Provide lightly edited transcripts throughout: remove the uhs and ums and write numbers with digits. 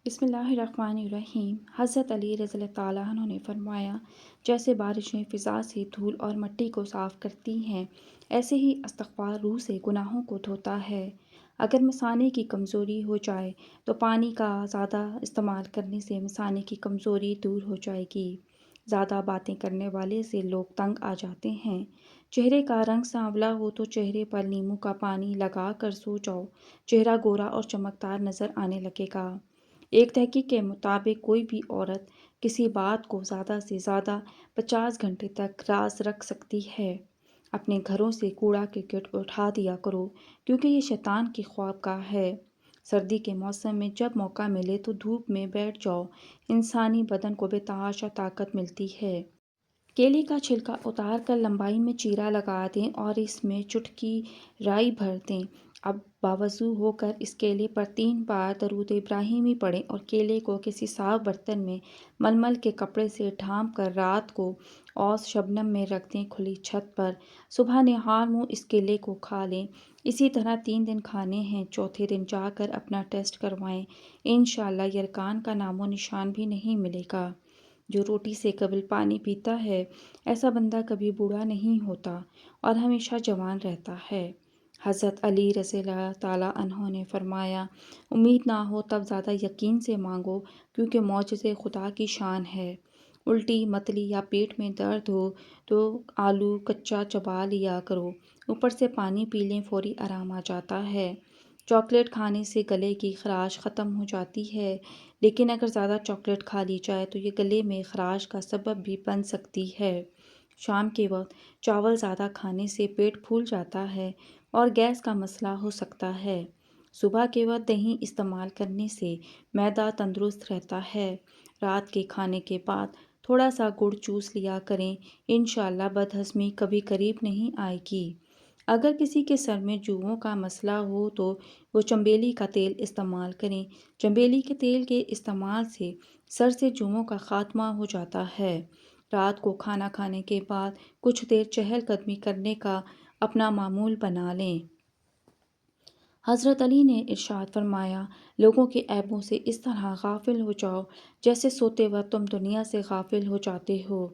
بسم اللہ الرحمن الرحیم۔ حضرت علی رضی اللہ تعالیٰ عنہ نے فرمایا، جیسے بارشیں فضا سے دھول اور مٹی کو صاف کرتی ہیں، ایسے ہی استغفار روح سے گناہوں کو دھوتا ہے۔ اگر مثانے کی کمزوری ہو جائے تو پانی کا زیادہ استعمال کرنے سے مثانے کی کمزوری دور ہو جائے گی۔ زیادہ باتیں کرنے والے سے لوگ تنگ آ جاتے ہیں۔ چہرے کا رنگ سانولا ہو تو چہرے پر لیموں کا پانی لگا کر سو جاؤ، چہرہ گورا اور چمکدار نظر آنے لگے گا۔ ایک تحقیق کے مطابق کوئی بھی عورت کسی بات کو زیادہ سے زیادہ 50 گھنٹے تک راز رکھ سکتی ہے۔ اپنے گھروں سے کوڑا کرکٹ اٹھا دیا کرو، کیونکہ یہ شیطان کی خوابگاہ ہے۔ سردی کے موسم میں جب موقع ملے تو دھوپ میں بیٹھ جاؤ، انسانی بدن کو بے تحاشا طاقت ملتی ہے۔ کیلے کا چھلکا اتار کر لمبائی میں چیرا لگا دیں اور اس میں چٹکی رائی بھر دیں۔ اب باوضو ہو کر اس کیلے پر 3 بار درود ابراہیمی پڑھیں اور کیلے کو کسی صاف برتن میں ململ کے کپڑے سے ڈھانپ کر رات کو اوس شبنم میں رکھ دیں کھلی چھت پر۔ صبح نہار منہ اس کیلے کو کھا لیں۔ اسی طرح 3 دن کھانے ہیں، چوتھے دن جا کر اپنا ٹیسٹ کروائیں، انشاءاللہ یرقان کا نام و نشان بھی نہیں ملے گا۔ جو روٹی سے قبل پانی پیتا ہے، ایسا بندہ کبھی بوڑھا نہیں ہوتا اور ہمیشہ جوان رہتا ہے۔ حضرت علی رضی اللہ تعالیٰ عنہ نے فرمایا، امید نہ ہو تب زیادہ یقین سے مانگو، کیونکہ معجزے خدا کی شان ہے۔ الٹی متلی یا پیٹ میں درد ہو تو آلو کچا چبا لیا کرو، اوپر سے پانی پی لیں، فوری آرام آ جاتا ہے۔ چاکلیٹ کھانے سے گلے کی خراش ختم ہو جاتی ہے، لیکن اگر زیادہ چاکلیٹ کھا لی جائے تو یہ گلے میں خراش کا سبب بھی بن سکتی ہے۔ شام کے وقت چاول زیادہ کھانے سے پیٹ پھول جاتا ہے اور گیس کا مسئلہ ہو سکتا ہے۔ صبح کے وقت دہی استعمال کرنے سے معدہ تندرست رہتا ہے۔ رات کے کھانے کے بعد تھوڑا سا گڑ چوس لیا کریں، انشاءاللہ بدہضمی کبھی قریب نہیں آئے گی۔ اگر کسی کے سر میں جوؤں کا مسئلہ ہو تو وہ چنبیلی کا تیل استعمال کریں۔ چنبیلی کے تیل کے استعمال سے سر سے جوؤں کا خاتمہ ہو جاتا ہے۔ رات کو کھانا کھانے کے بعد کچھ دیر چہل قدمی کرنے کا اپنا معمول بنا لیں۔ حضرت علی نے ارشاد فرمایا، لوگوں کے عیبوں سے اس طرح غافل ہو جاؤ جیسے سوتے وقت تم دنیا سے غافل ہو جاتے ہو۔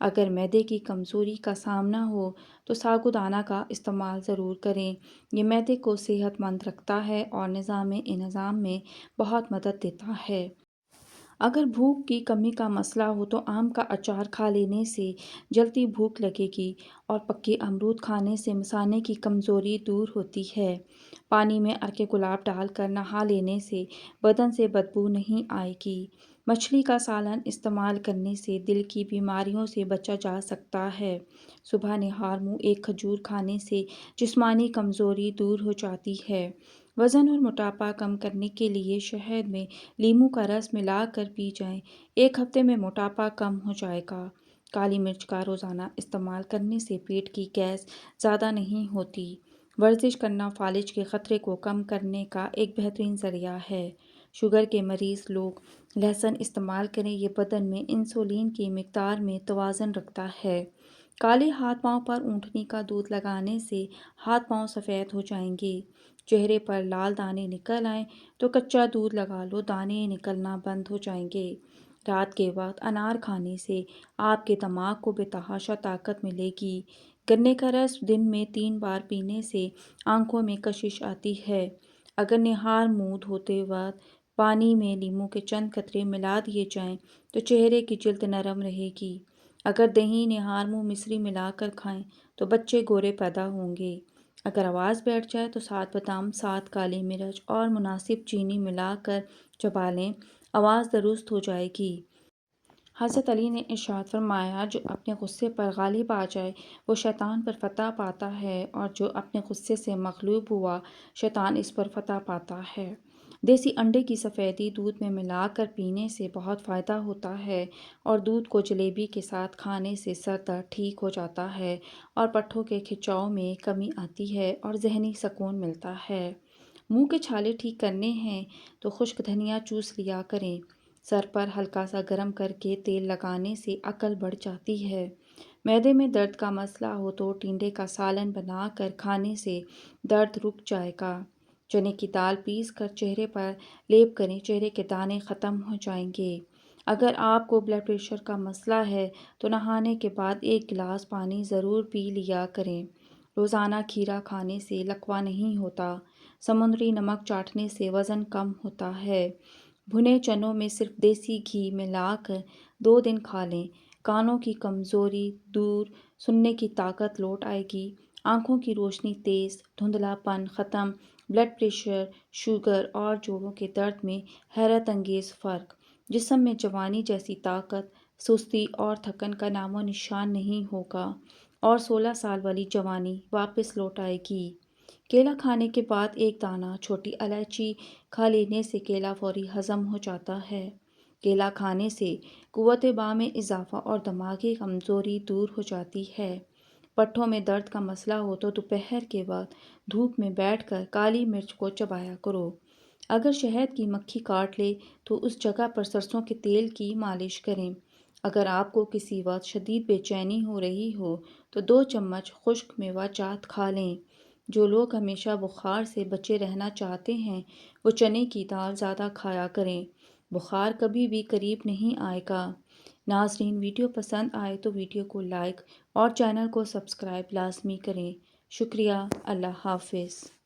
اگر معدے کی کمزوری کا سامنا ہو تو ساگودانہ کا استعمال ضرور کریں۔ یہ معدے کو صحت مند رکھتا ہے اور نظام انہضام میں بہت مدد دیتا ہے۔ اگر بھوک کی کمی کا مسئلہ ہو تو آم کا اچار کھا لینے سے جلدی بھوک لگے گی اور پکے امرود کھانے سے مثانے کی کمزوری دور ہوتی ہے۔ پانی میں عرق گلاب ڈال کر نہا لینے سے بدن سے بدبو نہیں آئے گی۔ مچھلی کا سالن استعمال کرنے سے دل کی بیماریوں سے بچا جا سکتا ہے۔ صبح نہار منہ ایک کھجور کھانے سے جسمانی کمزوری دور ہو جاتی ہے۔ وزن اور موٹاپا کم کرنے کے لیے شہد میں لیموں کا رس ملا کر پی جائیں، 1 ہفتے میں موٹاپا کم ہو جائے گا۔ کالی مرچ کا روزانہ استعمال کرنے سے پیٹ کی گیس زیادہ نہیں ہوتی۔ ورزش کرنا فالج کے خطرے کو کم کرنے کا ایک بہترین ذریعہ ہے۔ شوگر کے مریض لوگ لہسن استعمال کریں، یہ بدن میں انسولین کی مقدار میں توازن رکھتا ہے۔ کالے ہاتھ پاؤں پر اونٹنی کا دودھ لگانے سے ہاتھ پاؤں سفید ہو جائیں گے۔ چہرے پر لال دانے نکل آئیں تو کچا دودھ لگا لو، دانے نکلنا بند ہو جائیں گے۔ رات کے وقت انار کھانے سے آپ کے دماغ کو بے تحاشا طاقت ملے گی۔ گنے کا رس دن میں 3 بار پینے سے آنکھوں میں کشش آتی ہے۔ اگر نہار منہ دھوتے وقت پانی میں لیموں کے چند قطرے ملا دیے جائیں تو چہرے کی جلد نرم رہے گی۔ اگر دہی نہار منہ مصری ملا کر کھائیں تو بچے گورے پیدا ہوں گے۔ اگر آواز بیٹھ جائے تو 7 بادام، 7 کالی مرچ اور مناسب چینی ملا کر چبا لیں، آواز درست ہو جائے گی۔ حضرت علی نے ارشاد فرمایا، جو اپنے غصے پر غالب آ جائے وہ شیطان پر فتح پاتا ہے، اور جو اپنے غصے سے مغلوب ہوا شیطان اس پر فتح پاتا ہے۔ دیسی انڈے کی سفیدی دودھ میں ملا کر پینے سے بہت فائدہ ہوتا ہے، اور دودھ کو جلیبی کے ساتھ کھانے سے سر درد ٹھیک ہو جاتا ہے اور پٹھوں کے کھچاؤ میں کمی آتی ہے اور ذہنی سکون ملتا ہے۔ منہ کے چھالے ٹھیک کرنے ہیں تو خشک دھنیا چوس لیا کریں۔ سر پر ہلکا سا گرم کر کے تیل لگانے سے عقل بڑھ جاتی ہے۔ معدے میں درد کا مسئلہ ہو تو ٹینڈے کا سالن بنا کر کھانے سے درد رک جائے گا۔ چنے کی دال پیس کر چہرے پر لیپ کریں، چہرے کے دانے ختم ہو جائیں گے۔ اگر آپ کو بلڈ پریشر کا مسئلہ ہے تو نہانے کے بعد 1 گلاس پانی ضرور پی لیا کریں۔ روزانہ کھیرا کھانے سے لکوہ نہیں ہوتا۔ سمندری نمک چاٹنے سے وزن کم ہوتا ہے۔ بھنے چنوں میں صرف دیسی گھی ملا کر 2 دن کھا لیں۔ کانوں کی کمزوری دور، سننے کی طاقت لوٹ آئے گی، آنکھوں کی روشنی تیز، دھندلا پن ختم، بلڈ پریشر، شوگر اور جوڑوں کے درد میں حیرت انگیز فرق، جسم میں جوانی جیسی طاقت، سستی اور تھکن کا نام و نشان نہیں ہوگا اور 16 سال والی جوانی واپس لوٹ آئے گی۔ کیلا کھانے کے بعد 1 دانہ چھوٹی الائچی کھا لینے سے کیلا فوری ہضم ہو جاتا ہے۔ کیلا کھانے سے قوت باں میں اضافہ اور دماغی کمزوری دور ہو جاتی ہے۔ پٹھوں میں درد کا مسئلہ ہو تو دوپہر کے وقت دھوپ میں بیٹھ کر کالی مرچ کو چبایا کرو۔ اگر شہد کی مکھی کاٹ لے تو اس جگہ پر سرسوں کے تیل کی مالش کریں۔ اگر آپ کو کسی وقت شدید بے چینی ہو رہی ہو تو 2 چمچ خشک میوہ جات کھا لیں۔ جو لوگ ہمیشہ بخار سے بچے رہنا چاہتے ہیں وہ چنے کی دال زیادہ کھایا کریں۔ بخار کبھی بھی قریب نہیں آئے گا۔ ناظرین، ویڈیو پسند آئے تو ویڈیو کو لائک اور چینل کو سبسکرائب لازمی کریں۔ شکریہ۔ اللہ حافظ۔